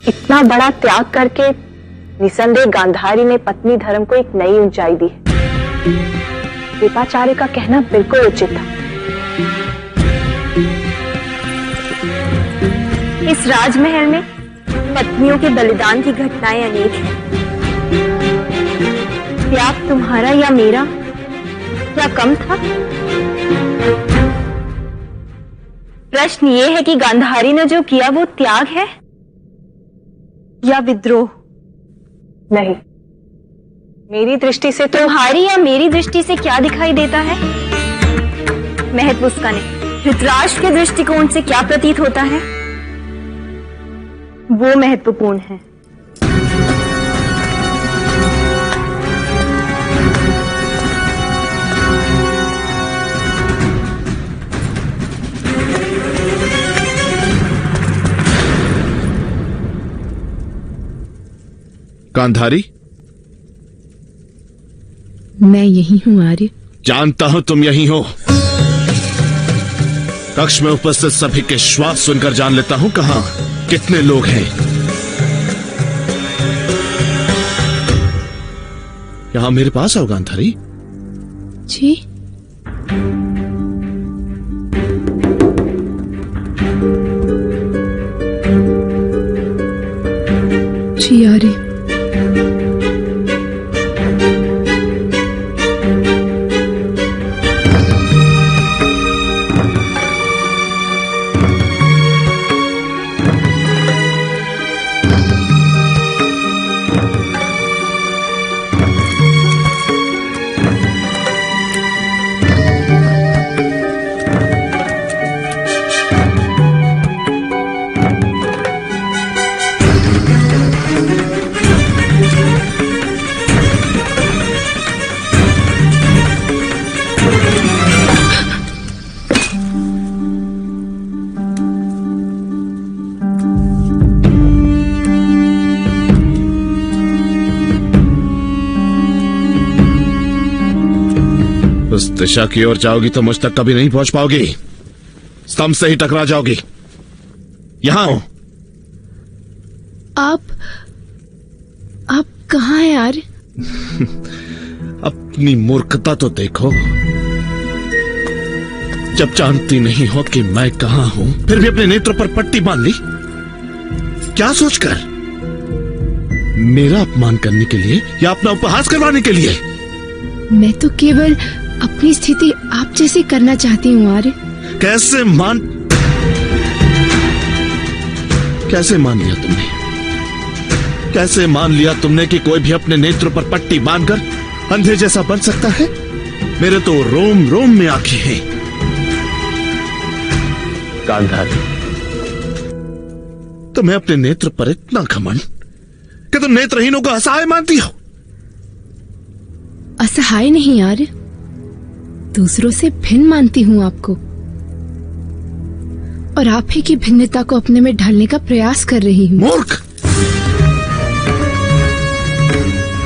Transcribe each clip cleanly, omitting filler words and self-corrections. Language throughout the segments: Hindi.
इतना बड़ा त्याग करके निसंदेह गांधारी ने पत्नी धर्म को एक नई ऊंचाई दी है। कृपाचार्य का कहना बिल्कुल उचित था। इस राजमहल में पत्नियों के बलिदान की घटनाएं अनेक हैं। त्याग तुम्हारा या मेरा क्या कम था? प्रश्न ये है कि गांधारी ने जो किया वो त्याग है या विद्रोह? नहीं, मेरी दृष्टि से तुम्हारी या मेरी दृष्टि से क्या दिखाई देता है? महत्व उसका नहीं, धृतराष्ट्र के दृष्टिकोण से क्या प्रतीत होता है वो महत्वपूर्ण है। गांधारी, मैं यही हूं आर्य। जानता हूं तुम यही हो। कक्ष में उपस्थित सभी के श्वास सुनकर जान लेता हूं कहां कितने लोग हैं। यहां मेरे पास आओ गांधारी। जी। जी आर्य। उस दिशा की ओर जाओगी तो मुझ तक कभी नहीं पहुंच पाओगी। स्तंभ से ही टकरा जाओगी। यहां हो। आप कहां हैं यार? अपनी मूर्खता तो देखो। जब जानती नहीं हो कि मैं कहां हूं, फिर भी अपने नेत्र पर पट्टी बांध ली। क्या सोचकर? मेरा अपमान करने के लिए या अपना उपहास करवाने के लिए? मैं तो केवल अपनी स्थिति आप जैसे करना चाहती हूँ आर्य। कैसे मान लिया तुमने? कैसे मान लिया तुमने कि कोई भी अपने नेत्र पर पट्टी बांधकर अंधे जैसा बन सकता है? मेरे तो रोम रोम में आंखें हैं। गांधारी, तुम्हें अपने नेत्र पर इतना घमंड कि तुम नेत्रहीनों को असहाय मानती हो। असहाय नहीं आर्य, दूसरों से भिन्न मानती हूं आपको, और आप ही की भिन्नता को अपने में ढालने का प्रयास कर रही हूं। मूर्ख!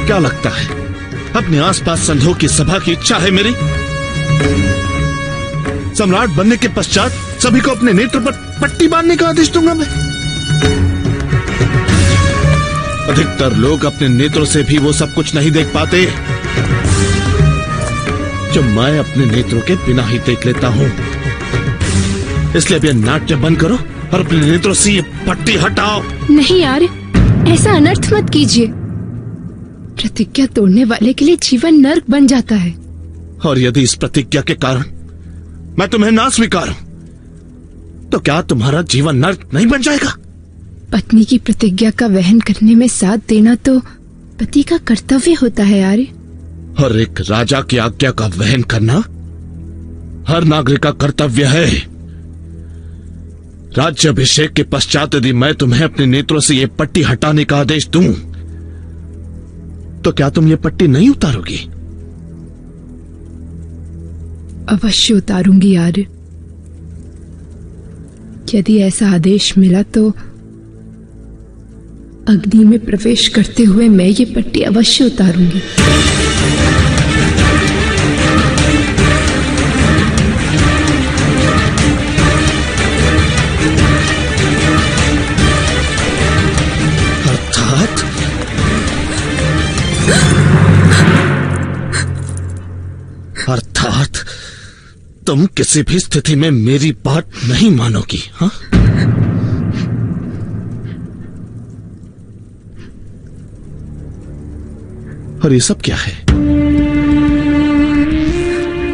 क्या लगता है अपने आसपास संधों की सभा की इच्छा है मेरी? सम्राट बनने के पश्चात सभी को अपने नेत्र पर पट्टी बांधने का आदेश दूंगा मैं। अधिकतर लोग अपने नेत्रों से भी वो सब कुछ नहीं देख पाते जो मैं अपने नेत्रों के बिना ही देख लेता हूं। इसलिए अब ये नाट्य बंद करो और अपने नेत्रों से ये पट्टी हटाओ। नहीं यार, ऐसा अनर्थ मत कीजिए। प्रतिज्ञा तोड़ने वाले के लिए जीवन नर्क बन जाता है। और यदि इस प्रतिज्ञा के कारण मैं तुम्हें ना स्वीकारूं, तो क्या तुम्हारा जीवन नर्क नहीं बन जाएगा? पत्नी की प्रतिज्ञा का वहन करने में साथ देना तो पति का कर्तव्य होता है यार। और एक राजा की आज्ञा का वहन करना हर नागरिक का कर्तव्य है। राज्याभिषेक के पश्चात यदि मैं तुम्हें अपने नेत्रों से ये पट्टी हटाने का आदेश दूं, तो क्या तुम ये पट्टी नहीं उतारोगी? अवश्य उतारूंगी यार। यदि ऐसा आदेश मिला तो अग्नि में प्रवेश करते हुए मैं ये पट्टी अवश्य उतारूंगी। तुम किसी भी स्थिति में मेरी बात नहीं मानोगी, हाँ? और ये सब क्या है?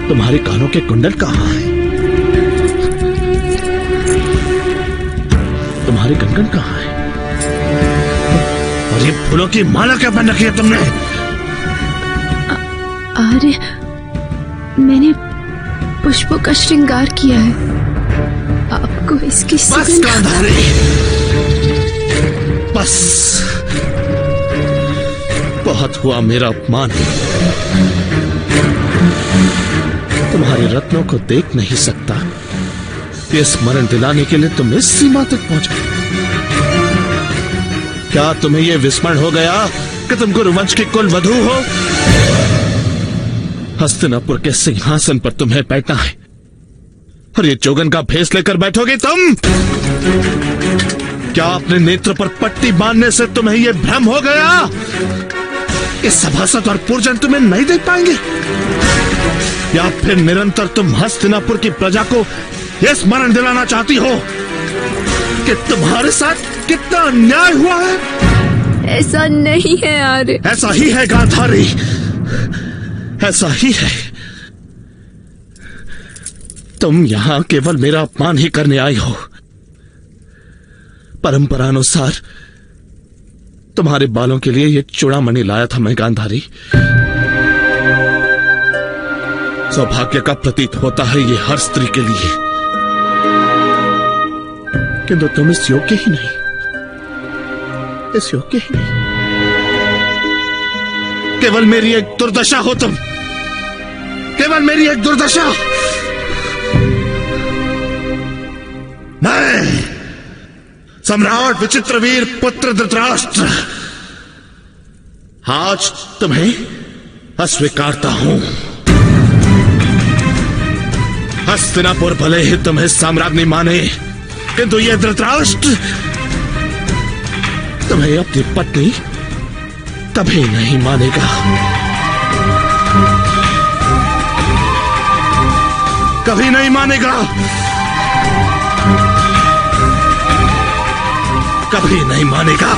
तुम्हारे कानों के कुंडल कहां हैं? तुम्हारे कंगन कहां है? और ये फूलों की माला क्या पहन रखी है तुमने? अरे मैंने पुष्पों का श्रृंगार किया है, आपको इसकी बस सुगंध। गांधारी, बस बहुत हुआ मेरा अपमान। तुम्हारे रत्नों को देख नहीं सकता, ये स्मरण दिलाने के लिए तुम इस सीमा तक पहुंचे। क्या तुम्हें यह विस्मरण हो गया कि तुम गुरुवंश की कुल वधू हो? हस्तिनापुर के सिंहासन पर तुम्हें बैठना है और ये चोगन का भेष लेकर बैठोगे तुम? क्या अपने नेत्र पर पट्टी बांधने से तुम्हें यह भ्रम हो गया कि सभासद और पुरजन तुम्हें नहीं देख पाएंगे? या फिर निरंतर तुम हस्तिनापुर की प्रजा को यह स्मरण दिलाना चाहती हो कि तुम्हारे साथ कितना अन्याय हुआ है? ऐसा नहीं है आर्य। ऐसा ही है गांधारी, ऐसा ही है। तुम यहां केवल मेरा अपमान ही करने आई हो। परंपरानुसार तुम्हारे बालों के लिए यह चूड़ामणि लाया था मैं गांधारी। सौभाग्य का प्रतीक होता है ये हर स्त्री के लिए, किंतु तुम इस योग्य ही नहीं, इस योग्य ही नहीं। केवल मेरी एक दुर्दशा हो तुम, केवल मेरी एक दुर्दशा। मैं सम्राट विचित्रवीर पुत्र धृतराष्ट्र आज तुम्हें अस्वीकारता हूं। हस्तिनापुर भले ही तुम्हें साम्राज्ञी माने, किंतु यह धृतराष्ट्र तुम्हें अपनी पत्नी कभी नहीं मानेगा, कभी नहीं मानेगा, कभी नहीं मानेगा।